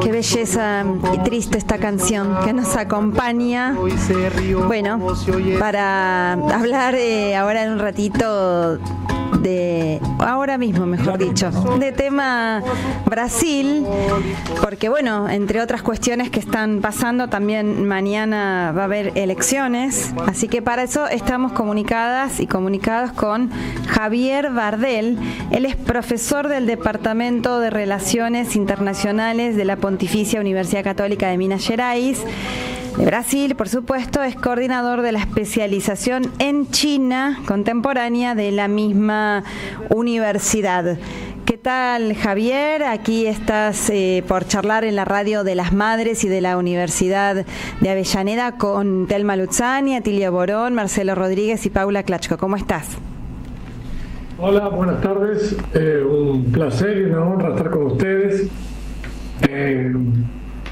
Qué belleza y triste esta canción que nos acompaña. Bueno, para hablar ahora en un ratito ahora mismo, mejor dicho, de tema Brasil, porque bueno, entre otras cuestiones que están pasando, también mañana va a haber elecciones, así que para eso estamos comunicadas y comunicados con Javier Bardel. Él es profesor del Departamento de Relaciones Internacionales de la Pontificia Universidad Católica de Minas Gerais, de Brasil, por supuesto. Es coordinador de la especialización en China contemporánea de la misma universidad. ¿Qué tal, Javier? Aquí estás por charlar en la radio de las Madres y de la Universidad de Avellaneda con Telma Luzzani, Atilio Borón, Marcelo Rodríguez y Paula Klachko. ¿Cómo estás? Hola, buenas tardes. Un placer y una honra estar con ustedes.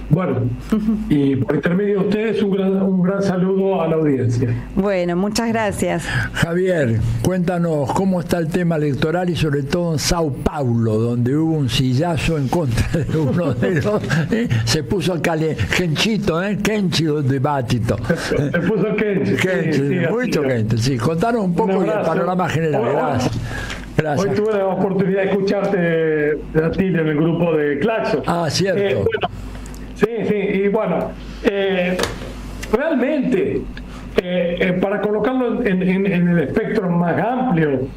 Bueno, y por intermedio de ustedes un gran saludo a la audiencia. Bueno, muchas gracias. Javier, cuéntanos cómo está el tema electoral y sobre todo en Sao Paulo, donde hubo un sillazo en contra de uno de los... Se puso Kenchito, Kenchi dibattito. Se puso Kenchi. Kenchi, mucho Kenchi, sí. Contanos un poco del panorama general. Gracias. Hoy tuve la oportunidad de escucharte a ti en el grupo de Claxo. Ah, cierto. Bueno, sí, y bueno, realmente, para colocarlo en el espectro más amplio,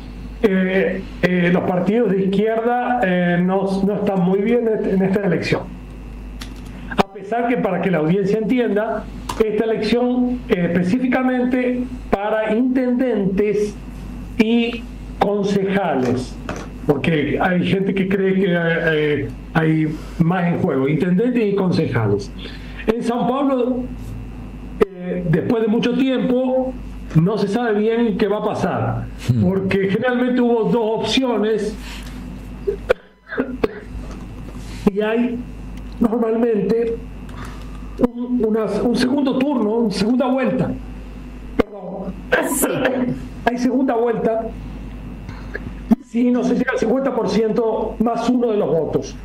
los partidos de izquierda no están muy bien en esta elección. A pesar que, para que la audiencia entienda, esta elección específicamente para intendentes y concejales, porque hay gente que cree que hay más en juego, intendentes y concejales. En São Paulo, después de mucho tiempo, no se sabe bien qué va a pasar, porque generalmente hubo dos opciones y hay normalmente un segundo turno, una segunda vuelta. Perdón. Hay segunda vuelta si no se llega al 50% más uno de los votos.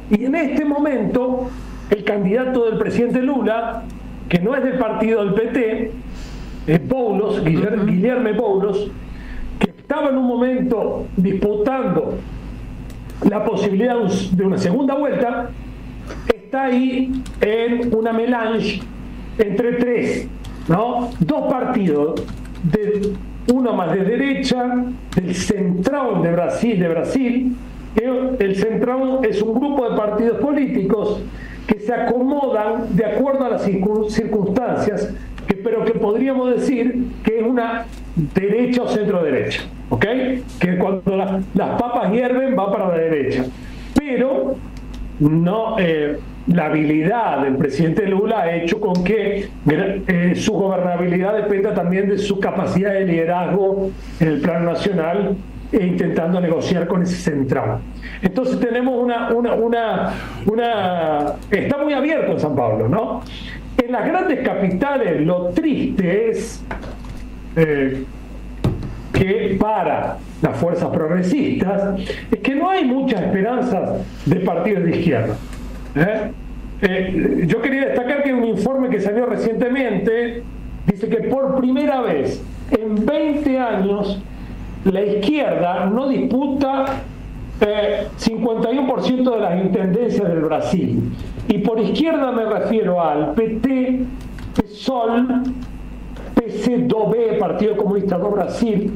Y en este momento, el candidato del presidente Lula, que no es del partido del PT, Boulos, Guilherme Boulos, que estaba en un momento disputando la posibilidad de una segunda vuelta, está ahí en una melange entre tres, ¿no? Dos partidos, uno más de derecha, del Centrão de Brasil. El Centrão es un grupo de partidos políticos que se acomodan de acuerdo a las circunstancias, pero que podríamos decir que es una derecha o centro-derecha, ¿ok? Que cuando las papas hierven va para la derecha. Pero no, la habilidad del presidente Lula ha hecho con que su gobernabilidad dependa también de su capacidad de liderazgo en el plano nacional e intentando negociar con ese central. Entonces tenemos está muy abierto en São Paulo, ¿no? En las grandes capitales lo triste es que para las fuerzas progresistas es que no hay muchas esperanzas de partidos de izquierda. Yo quería destacar que un informe que salió recientemente dice que por primera vez en 20 años la izquierda no disputa 51% de las intendencias del Brasil. Y por izquierda me refiero al PT, PSOL, PCdoB, Partido Comunista do Brasil,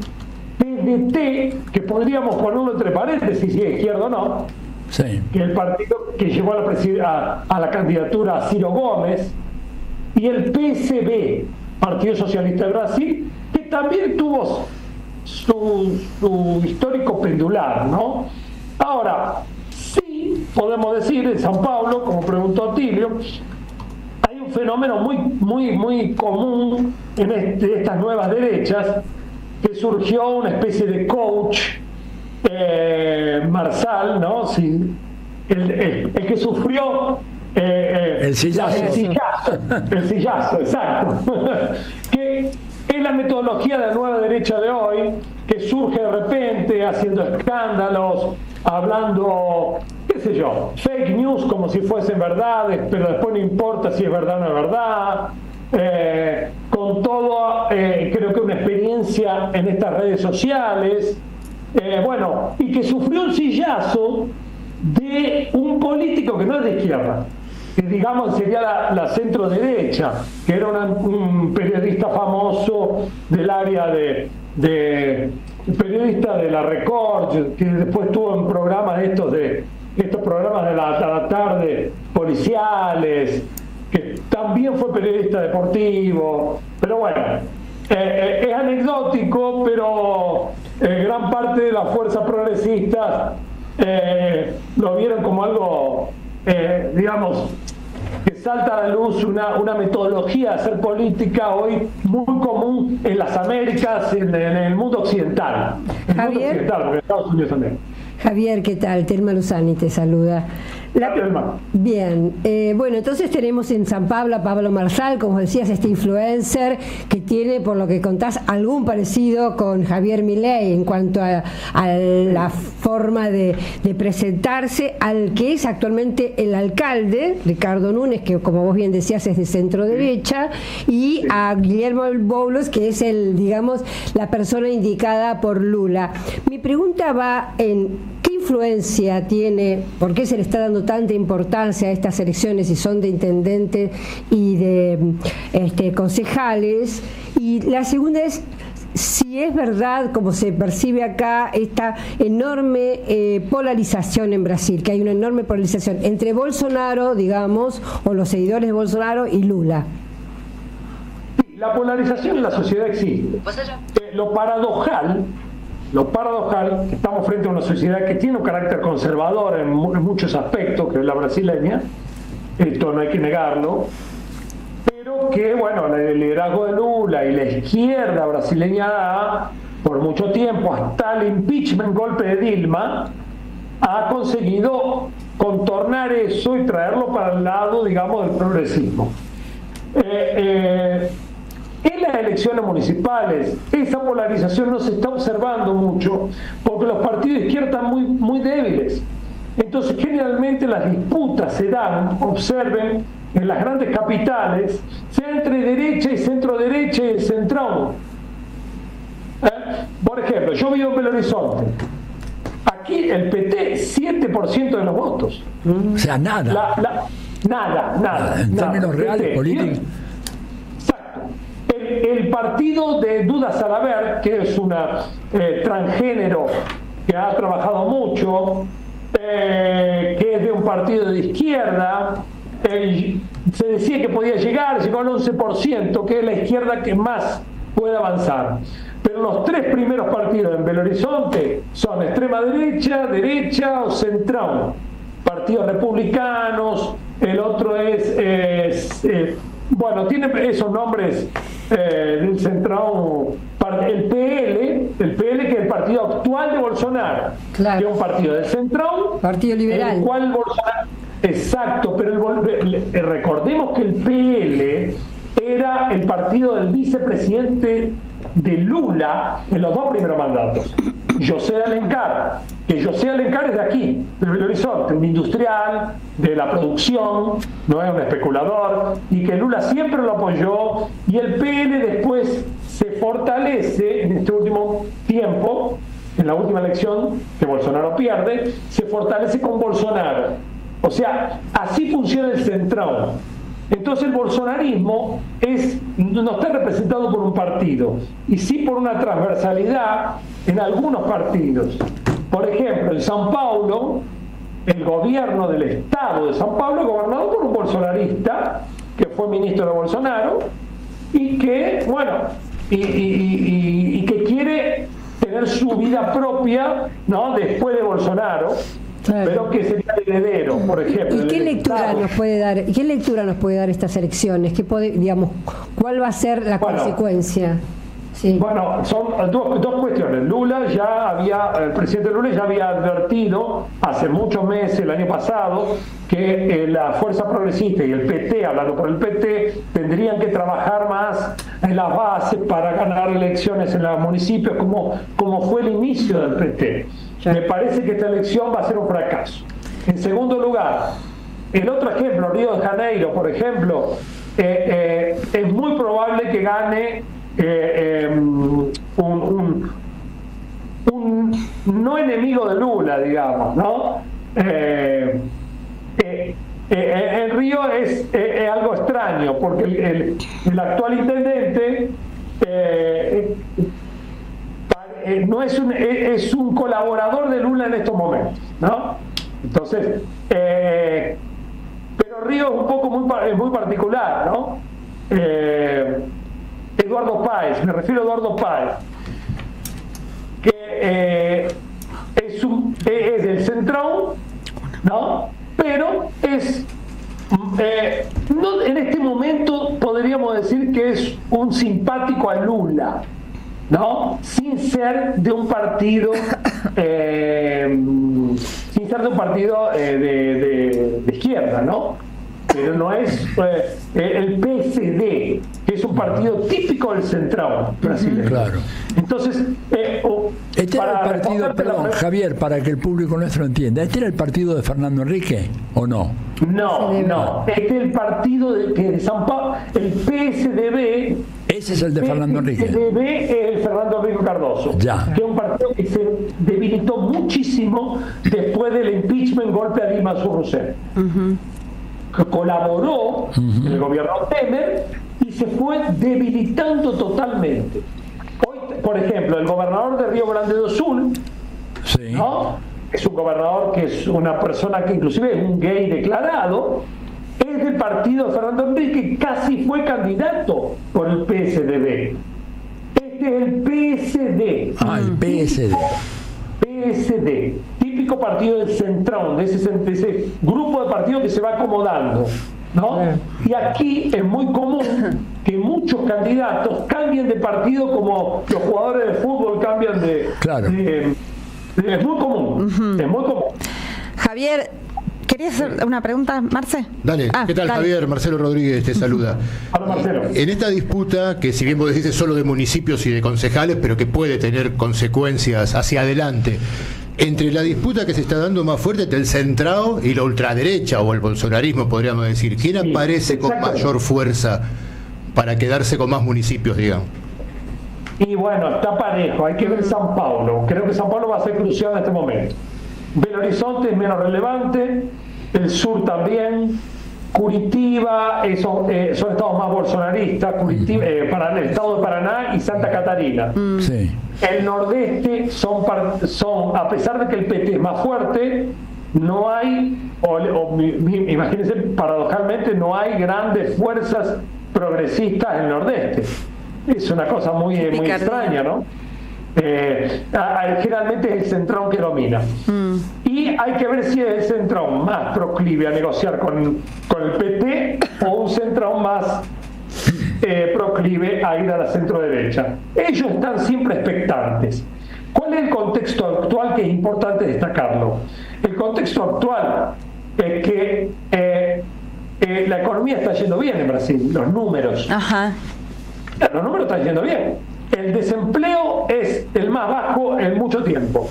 PDT, que podríamos ponerlo entre paréntesis si es izquierda o no, sí, que es el partido que llevó a la candidatura a Ciro Gómez, y el PSB, Partido Socialista de Brasil, que también tuvo su histórico pendular, ¿no? Ahora, sí podemos decir en São Paulo, como preguntó Atilio, hay un fenómeno muy común en estas nuevas derechas, que surgió una especie de coach Marsal, ¿no? Sí, el que sufrió el sillazo, exacto. Que es la metodología de la nueva derecha de hoy, que surge de repente haciendo escándalos, hablando qué sé yo, fake news como si fuesen verdades, pero después no importa si es verdad o no es verdad. Con todo, creo que una experiencia en estas redes sociales, bueno, y que sufrió un sillazo de un político que no es de izquierda, que digamos sería la centro derecha, que era un periodista famoso del área de periodista de la Record, que después estuvo en programas estos programas de la tarde policiales, que también fue periodista deportivo, pero bueno, es anecdótico, pero gran parte de las fuerzas progresistas lo vieron como algo, digamos, que salta a la luz una metodología de hacer política hoy muy común en las Américas, en el mundo occidental. Javier, porque Estados Unidos también. Javier, ¿qué tal? Telma Luzani te saluda. Bien, bueno, entonces tenemos en San Pablo a Pablo Marsal, como decías, este influencer que tiene, por lo que contás, algún parecido con Javier Milei en cuanto a la forma de presentarse, al que es actualmente el alcalde, Ricardo Núñez, que como vos bien decías es de centro derecha, y a Guillermo Boulos, que es digamos, la persona indicada por Lula. Mi pregunta va en ¿qué influencia tiene, por qué se le está dando tanta importancia a estas elecciones si son de intendentes y de concejales? Y la segunda es si es verdad, como se percibe acá, esta enorme polarización en Brasil, que hay una enorme polarización entre Bolsonaro, digamos, o los seguidores de Bolsonaro y Lula. La polarización en la sociedad existe. Lo paradojal, que estamos frente a una sociedad que tiene un carácter conservador en muchos aspectos, que es la brasileña, esto no hay que negarlo, pero que, bueno, el liderazgo de Lula y la izquierda brasileña, por mucho tiempo, hasta el impeachment, golpe de Dilma, ha conseguido contornar eso y traerlo para el lado, digamos, del progresismo. En las elecciones municipales, esa polarización no se está observando mucho porque los partidos de izquierda están muy débiles. Entonces, generalmente las disputas se dan, observen, en las grandes capitales, sea entre derecha y centro derecha y centrón. Por ejemplo, yo vivo en Belo Horizonte. Aquí el PT, 7% de los votos. O sea, nada. Nada. En términos reales, políticos. El partido de Duda Salaverry, que es una transgénero que ha trabajado mucho, que es de un partido de izquierda, se decía que podía llegar, llegó al 11%, que es la izquierda que más puede avanzar. Pero los tres primeros partidos en Belo Horizonte son extrema derecha o centrón. Partidos republicanos, el otro es bueno, tiene esos nombres del centrón, el PL, que es el partido actual de Bolsonaro, claro, que es un partido del centrón, partido liberal, el cual Bolsonaro, exacto, pero recordemos que el PL era el partido del vicepresidente de Lula en los dos primeros mandatos. José de Alencar, que José Alencar es de aquí, de Belo Horizonte, un industrial de la producción, no es un especulador, y que Lula siempre lo apoyó, y el PL después se fortalece en este último tiempo, en la última elección que Bolsonaro pierde, se fortalece con Bolsonaro. O sea, así funciona el centrón. Entonces el bolsonarismo no está representado por un partido, y sí por una transversalidad en algunos partidos. Por ejemplo, en São Paulo, el gobierno del estado de São Paulo es gobernado por un bolsonarista, que fue ministro de Bolsonaro, y que, bueno, y que quiere tener su vida propia, ¿no?, después de Bolsonaro. Claro. Pero que sería el heredero, por ejemplo. ¿Y qué lectura nos puede dar? ¿Qué lectura nos puede dar estas elecciones? ¿Cuál va a ser la consecuencia? Sí. Bueno, son dos cuestiones. El presidente Lula ya había advertido hace muchos meses, el año pasado, que la fuerza progresista y el PT, hablando por el PT, tendrían que trabajar más en las bases para ganar elecciones en los municipios, como fue el inicio del PT. Me parece que esta elección va a ser un fracaso. En segundo lugar, el otro ejemplo, Río de Janeiro, por ejemplo, es muy probable que gane un no enemigo de Lula, digamos, ¿no? En Río es algo extraño, porque el actual intendente no es un colaborador de Lula en estos momentos, ¿no? Entonces, pero Río es un poco muy particular, ¿no? Eduardo Páez, me refiero a Eduardo Páez, que es del centrón, ¿no? Pero no, en este momento podríamos decir que es un simpático a Lula, ¿no? Sin ser de un partido de izquierda, ¿no? Pero no es el PSD, que es un partido típico del centrón brasileño. Claro. Entonces, este era el partido, perdón, Javier, para que el público nuestro entienda, ¿este era el partido de Fernando Henrique o no? No, este es el partido de San Pablo, el PSDB. Ese es el de Fernando Henrique. El PSDB es el Fernando Henrique Cardoso, ya. Que es un partido que se debilitó muchísimo después del impeachment, golpe a Dilma Rousseff. Que colaboró en el gobierno Temer y se fue debilitando totalmente. Hoy, por ejemplo, el gobernador de Río Grande do Sul, sí, ¿no? Es un gobernador que es una persona que inclusive es un gay declarado, es del partido de Fernando Henrique, casi fue candidato por el PSDB. Este es el PSD. El PSD. PSD, típico partido del centrón, de ese grupo de partidos que se va acomodando, ¿no? Y aquí es muy común que muchos candidatos cambien de partido como los jugadores de fútbol cambian de... Claro. Es muy común, es muy común. Javier, ¿querías hacer una pregunta, Marce? Dale, ¿qué tal, dale. Javier? Marcelo Rodríguez te saluda. Hola, Marcelo. En esta disputa, que si bien vos decís es solo de municipios y de concejales, pero que puede tener consecuencias hacia adelante, entre la disputa que se está dando más fuerte entre el centrado y la ultraderecha o el bolsonarismo, podríamos decir, ¿quién aparece con mayor fuerza para quedarse con más municipios, digamos? Y bueno, está parejo, hay que ver San Paulo. Creo que San Paulo va a ser crucial en este momento. Belo Horizonte es menos relevante, el sur también, Curitiba son estados más bolsonaristas, Curitiba, para el estado de Paraná y Santa Catarina. Sí. El nordeste son, a pesar de que el PT es más fuerte, no hay, imagínense, paradójicamente no hay grandes fuerzas progresistas en el nordeste. Es una cosa muy extraña, ¿no? Generalmente es el centrón que domina. Y hay que ver si es el centrón más proclive a negociar con el PT o un centrón más proclive a ir a la centro-derecha. Ellos están siempre expectantes. ¿Cuál es el contexto actual que es importante destacarlo? El contexto actual es que la economía está yendo bien en Brasil, los números. Ajá. Los números están yendo bien. El desempleo es el más bajo en mucho tiempo.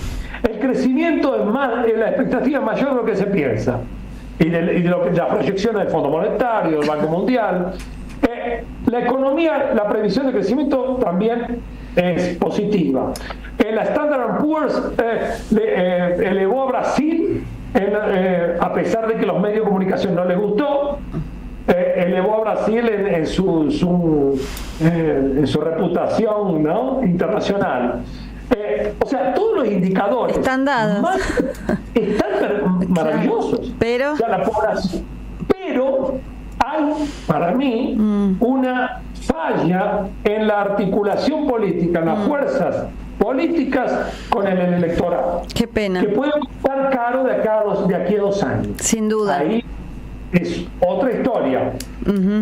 El crecimiento la expectativa es mayor de lo que se piensa. Y de lo que las proyecciones del Fondo Monetario, del Banco Mundial. La economía, la previsión de crecimiento también es positiva. La Standard & Poor's elevó a Brasil, a pesar de que los medios de comunicación no les gustó, elevó a Brasil en su reputación, ¿no?, internacional. O sea, todos los indicadores están dados, están maravillosos. Pero, o sea, la población, pero hay, para mí, una falla en la articulación política, en las fuerzas políticas con el electorado. Qué pena. Que puede costar caro de aquí a 2 años. Sin duda. Ahí es otra historia.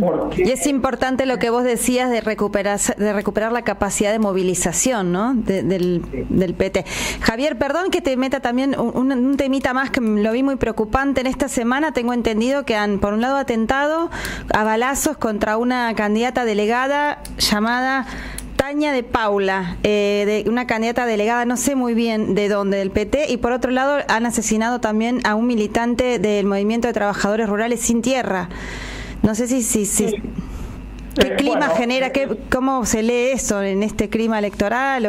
Porque y es importante lo que vos decías de recuperar la capacidad de movilización, ¿no?, del PT. Javier, perdón que te meta también un temita más que lo vi muy preocupante. En esta semana tengo entendido que han, por un lado, atentado a balazos contra una candidata delegada llamada Tania de Paula, de una candidata delegada, no sé muy bien de dónde, del PT, y por otro lado han asesinado también a un militante del Movimiento de Trabajadores Rurales Sin Tierra. No sé si ¿qué clima genera? ¿Cómo se lee eso en este clima electoral?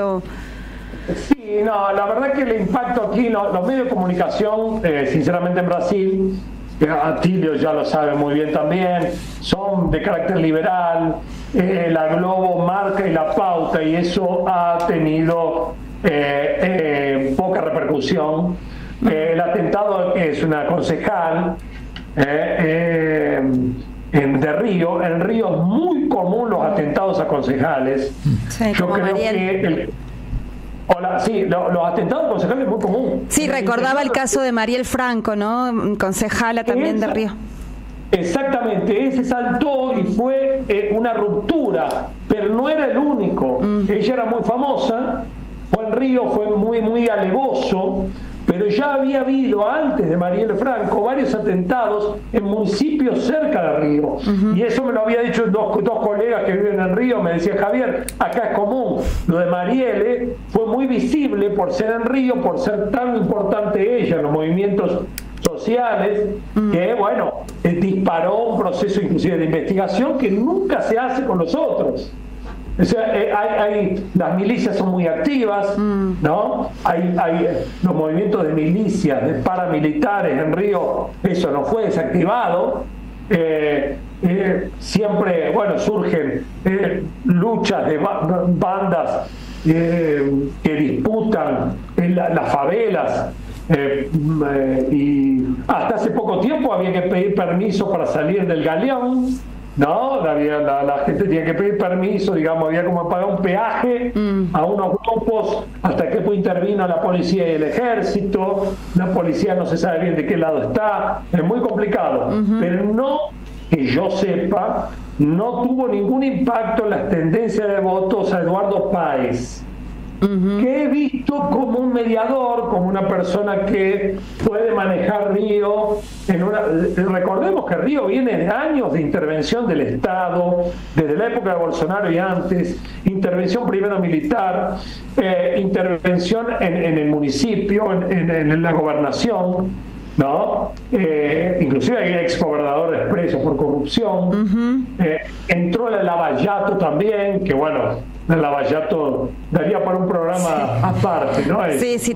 Sí, no, la verdad que el impacto aquí, los medios de comunicación, sinceramente en Brasil, Atilio ya lo sabe muy bien también, son de carácter liberal, la Globo marca y la pauta, y eso ha tenido poca repercusión. El atentado es una concejal de Río. En Río es muy común los atentados a concejales. Sí, yo creo que los atentados a concejales es muy común. Sí, recordaba el caso de Mariel Franco, ¿no? Concejala también de Río. Exactamente, ese saltó y fue una ruptura, pero no era el único. Ella era muy famosa, fue en Río, fue muy alevoso, pero ya había habido antes de Mariel Franco varios atentados en municipios cerca de Río. Y eso me lo había dicho dos colegas que viven en Río, me decían: Javier, acá es común. Lo de Mariel fue muy visible por ser en Río, por ser tan importante ella en los movimientos sociales, que bueno, disparó un proceso inclusive de investigación que nunca se hace con los otros. O sea, las milicias son muy activas, ¿no? Hay los movimientos de milicias, de paramilitares en Río, eso no fue desactivado. Siempre, bueno, surgen luchas de bandas que disputan las favelas. Y hasta hace poco tiempo había que pedir permiso para salir del Galeón, ¿no? La gente tenía que pedir permiso, digamos, había como pagar un peaje a unos grupos, hasta que intervino la policía y el ejército. La policía no se sabe bien de qué lado está, es muy complicado, pero no, que yo sepa, no tuvo ningún impacto en las tendencias de votos a Eduardo Paes, que he visto como un mediador, como una persona que puede manejar Río. Recordemos que Río viene de años de intervención del Estado, desde la época de Bolsonaro y antes, intervención primero militar, intervención en el municipio, en la gobernación, ¿no? Inclusive hay exgobernadores presos por corrupción. Entró el Lavallato también, que bueno, el Lavallato daría para un programa aparte, ¿no? Sí,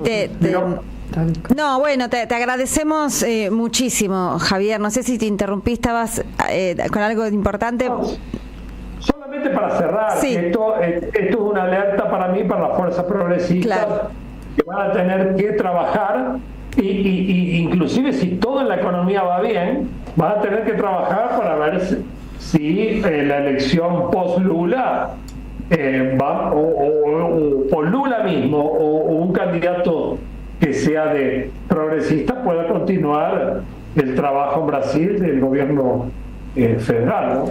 no, bueno, te agradecemos muchísimo, Javier. No sé si te interrumpí, estabas con algo importante. No, solamente para cerrar, sí. Esto es una alerta para mí, para las fuerzas progresistas, claro, que van a tener que trabajar. Y inclusive si todo en la economía va bien, van a tener que trabajar para ver si la elección post-Lula va o Lula mismo o un candidato que sea de progresista pueda continuar el trabajo en Brasil del gobierno federal, ¿no?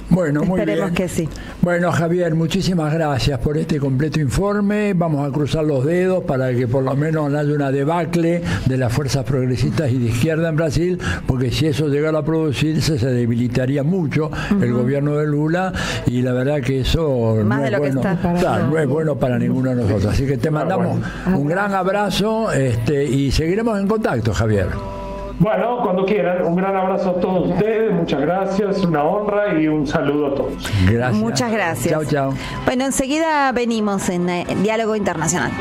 Bueno, muy Esperemos bien. Que sí. Bueno, Javier, muchísimas gracias por este completo informe. Vamos a cruzar los dedos para que por lo menos no haya una debacle de las fuerzas progresistas y de izquierda en Brasil, porque si eso llegara a producirse se debilitaría mucho el gobierno de Lula, y la verdad que eso no es bueno, no es bueno para ninguno de nosotros. Así que te mandamos un gran abrazo y seguiremos en contacto, Javier. Bueno, cuando quieran, un gran abrazo a todos ustedes, muchas gracias, una honra y un saludo a todos. Gracias. Muchas gracias. Chao, chao. Bueno, enseguida venimos en Diálogo Internacional.